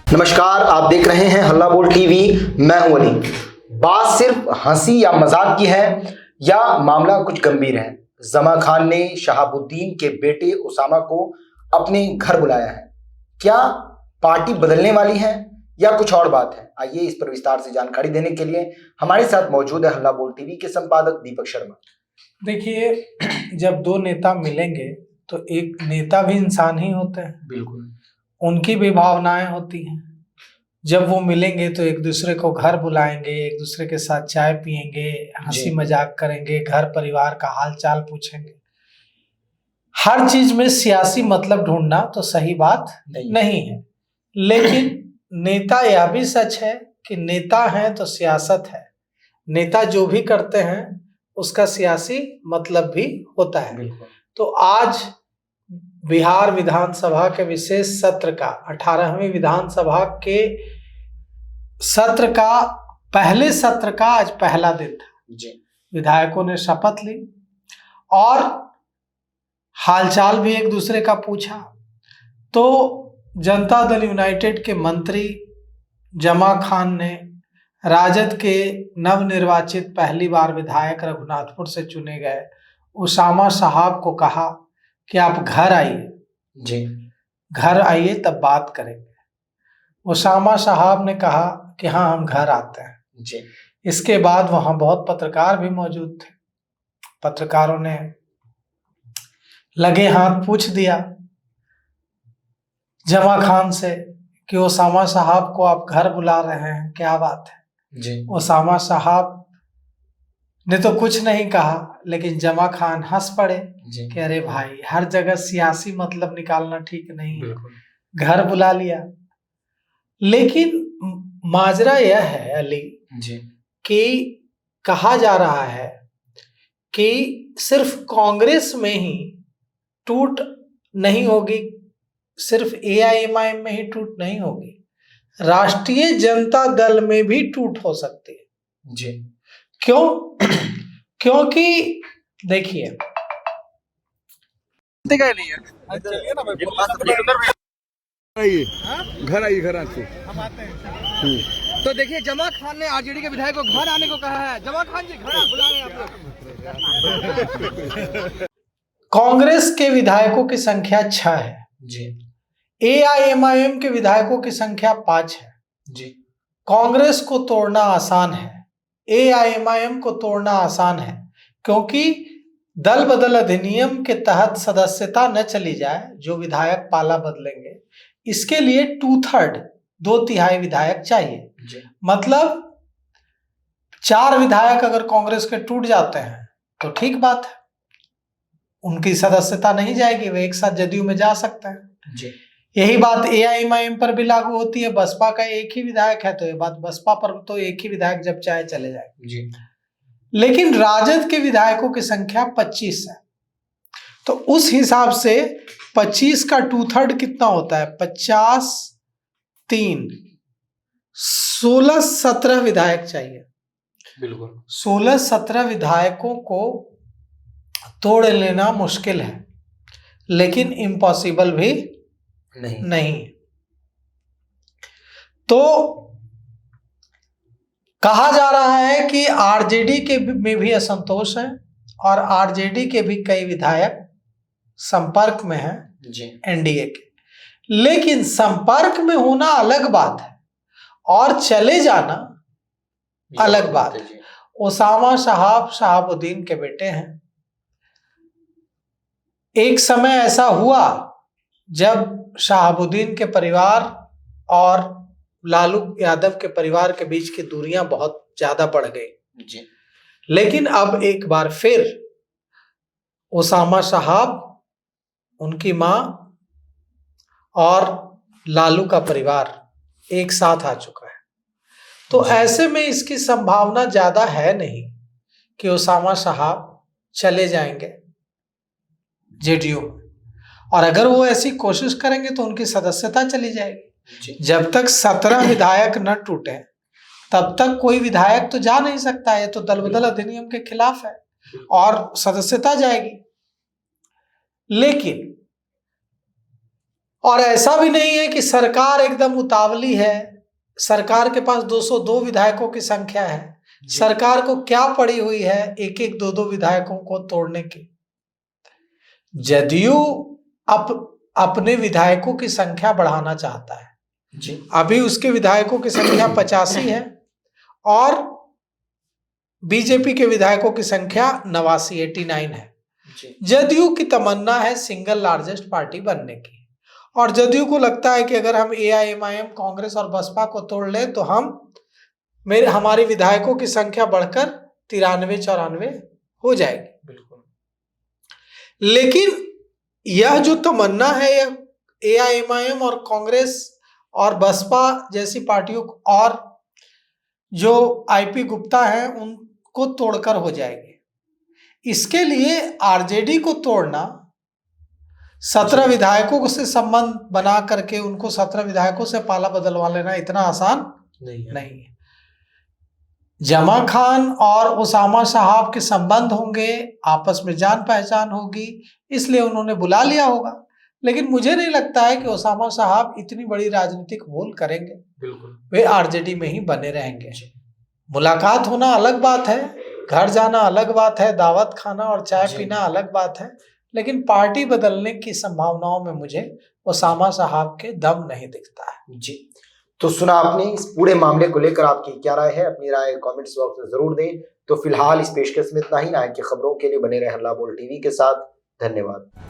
नमस्कार, आप देख रहे हैं हल्ला बोल टीवी। मैं हूं अली। बात सिर्फ हंसी या मजाक की है या मामला कुछ गंभीर है। जमा खान ने शहाबुद्दीन के बेटे उसामा को अपने घर बुलाया है। क्या पार्टी बदलने वाली है या कुछ और बात है? आइए इस पर विस्तार से जानकारी देने के लिए हमारे साथ मौजूद है हल्ला बोल टीवी के संपादक दीपक शर्मा। देखिए, जब दो नेता मिलेंगे तो एक नेता भी इंसान ही होते हैं, बिल्कुल, उनकी भी भावनाएं होती हैं। जब वो मिलेंगे तो एक दूसरे को घर बुलाएंगे, एक दूसरे के साथ चाय पिएंगे, हंसी मजाक करेंगे, घर परिवार का हाल चाल पूछेंगे। हर चीज में सियासी मतलब ढूंढना तो सही बात नहीं है, लेकिन नेता यह भी सच है कि नेता हैं तो सियासत है। नेता जो भी करते हैं उसका सियासी मतलब भी होता है। तो आज बिहार विधानसभा के विशेष सत्र का 18वीं विधानसभा के सत्र का पहले सत्र का आज पहला दिन था जी। विधायकों ने शपथ ली और हालचाल भी एक दूसरे का पूछा। तो जनता दल यूनाइटेड के मंत्री जमा खान ने राजद के नवनिर्वाचित पहली बार विधायक रघुनाथपुर से चुने गए उसामा साहब को कहा कि आप घर आइए जी, घर आइए तब बात करेंगे। उसामा साहब ने कहा कि हाँ, हम घर आते हैं जी। इसके बाद वहां बहुत पत्रकार भी मौजूद थे। पत्रकारों ने लगे हाथ पूछ दिया जमा खान से कि उसामा साहब को आप घर बुला रहे हैं, क्या बात है जी। उसामा साहब ने तो कुछ नहीं कहा, लेकिन जमा खान हंस पड़े कि अरे भाई, हर जगह सियासी मतलब निकालना ठीक नहीं है, घर बुला लिया। लेकिन माजरा यह है अली जी कि कहा जा रहा है कि सिर्फ कांग्रेस में ही टूट नहीं होगी, सिर्फ एआईएमआईएम में ही टूट नहीं होगी, राष्ट्रीय जनता दल में भी टूट हो सकती है जी। क्यों? क्योंकि देखिए, घर आइए, घर आके हम आते हैं। तो देखिए, जमा खान ने आरजेडी के विधायक को घर आने को कहा है। जमा खान जी, घर बुला रहे हैं आप लोग। कांग्रेस के विधायकों की संख्या 6 है जी। एआईएमआईएम के विधायकों की संख्या 5 है जी। कांग्रेस को तोड़ना आसान है, एआईएमआईएम को तोड़ना आसान है, क्योंकि दल बदल अधिनियम के तहत सदस्यता न चली जाए, जो विधायक पाला बदलेंगे, इसके लिए 2/3 2/3 विधायक चाहिए। मतलब 4 विधायक अगर कांग्रेस के टूट जाते हैं तो ठीक बात है, उनकी सदस्यता नहीं जाएगी, वे एक साथ जदयू में जा सकते हैं जी। यही बात एआईएमआईएम पर भी लागू होती है। बसपा का एक ही विधायक है, तो ये बात बसपा पर तो एक ही विधायक जब चाहे चले जाए जी। लेकिन राजद के विधायकों की संख्या 25 है, तो उस हिसाब से 25 का 2/3 कितना होता है? 50 3 16-17 विधायक चाहिए। बिल्कुल, 16-17 विधायकों को तोड़ लेना मुश्किल है, लेकिन इम्पॉसिबल भी नहीं। तो कहा जा रहा है कि आरजेडी के में भी असंतोष है और आरजेडी के भी कई विधायक संपर्क में हैं एनडीए के। लेकिन संपर्क में होना अलग बात है और चले जाना अलग बात है। उसामा साहब शहाबुद्दीन के बेटे हैं। एक समय ऐसा हुआ जब शहाबुद्दीन के परिवार और लालू यादव के परिवार के बीच की दूरियां बहुत ज्यादा बढ़ गई जी। लेकिन अब एक बार फिर उसामा साहब, उनकी मां और लालू का परिवार एक साथ आ चुका है। तो ऐसे में इसकी संभावना ज्यादा है नहीं कि उसामा साहब चले जाएंगे जेडीयू में, और अगर वो ऐसी कोशिश करेंगे तो उनकी सदस्यता चली जाएगी। जब तक 17 विधायक न टूटे तब तक कोई विधायक तो जा नहीं सकता है। तो दल बदल अधिनियम के खिलाफ है और सदस्यता जाएगी। लेकिन और ऐसा भी नहीं है कि सरकार एकदम उतावली है, सरकार के पास 202 विधायकों की संख्या है। सरकार को क्या पड़ी हुई है एक एक दो विधायकों को तोड़ने की। जदयू अपने विधायकों की संख्या बढ़ाना चाहता है जी। अभी उसके विधायकों की संख्या 85 है और बीजेपी के विधायकों की संख्या 89 है। जदयू की तमन्ना है सिंगल लार्जेस्ट पार्टी बनने की, और जदयू को लगता है कि अगर हम AIMIM, कांग्रेस और बसपा को तोड़ ले तो हमारी विधायकों की संख्या बढ़कर 93-94 हो जाएगी। बिल्कुल। लेकिन यह जो तमन्ना है यह AIMIM और कांग्रेस और बसपा जैसी पार्टियों और जो IP गुप्ता हैं उनको तोड़कर हो जाएगी। इसके लिए RJD को तोड़ना, 17 विधायकों से संबंध बना करके उनको 17 विधायकों से पाला बदलवा लेना इतना आसान नहीं है। जमा खान और उसामा साहब के संबंध होंगे, आपस में जान पहचान होगी, इसलिए उन्होंने बुला लिया होगा। लेकिन मुझे नहीं लगता है कि उसामा साहब इतनी बड़ी राजनीतिक भूल करेंगे। बिल्कुल, वे RJD में ही बने रहेंगे। मुलाकात होना अलग बात है, घर जाना अलग बात है, दावत खाना और चाय पीना अलग बात है, लेकिन पार्टी बदलने की संभावनाओं में मुझे उसामा साहब के दम नहीं दिखता है। जी, तो सुना आपने। इस पूरे मामले को लेकर आपकी क्या राय है? अपनी राय कमेंट्स बॉक्स में जरूर दें। तो फिलहाल इस पेशकश में इतना ही। आगे की खबरों के लिए बने रहे हल्ला बोल टीवी के साथ। धन्यवाद।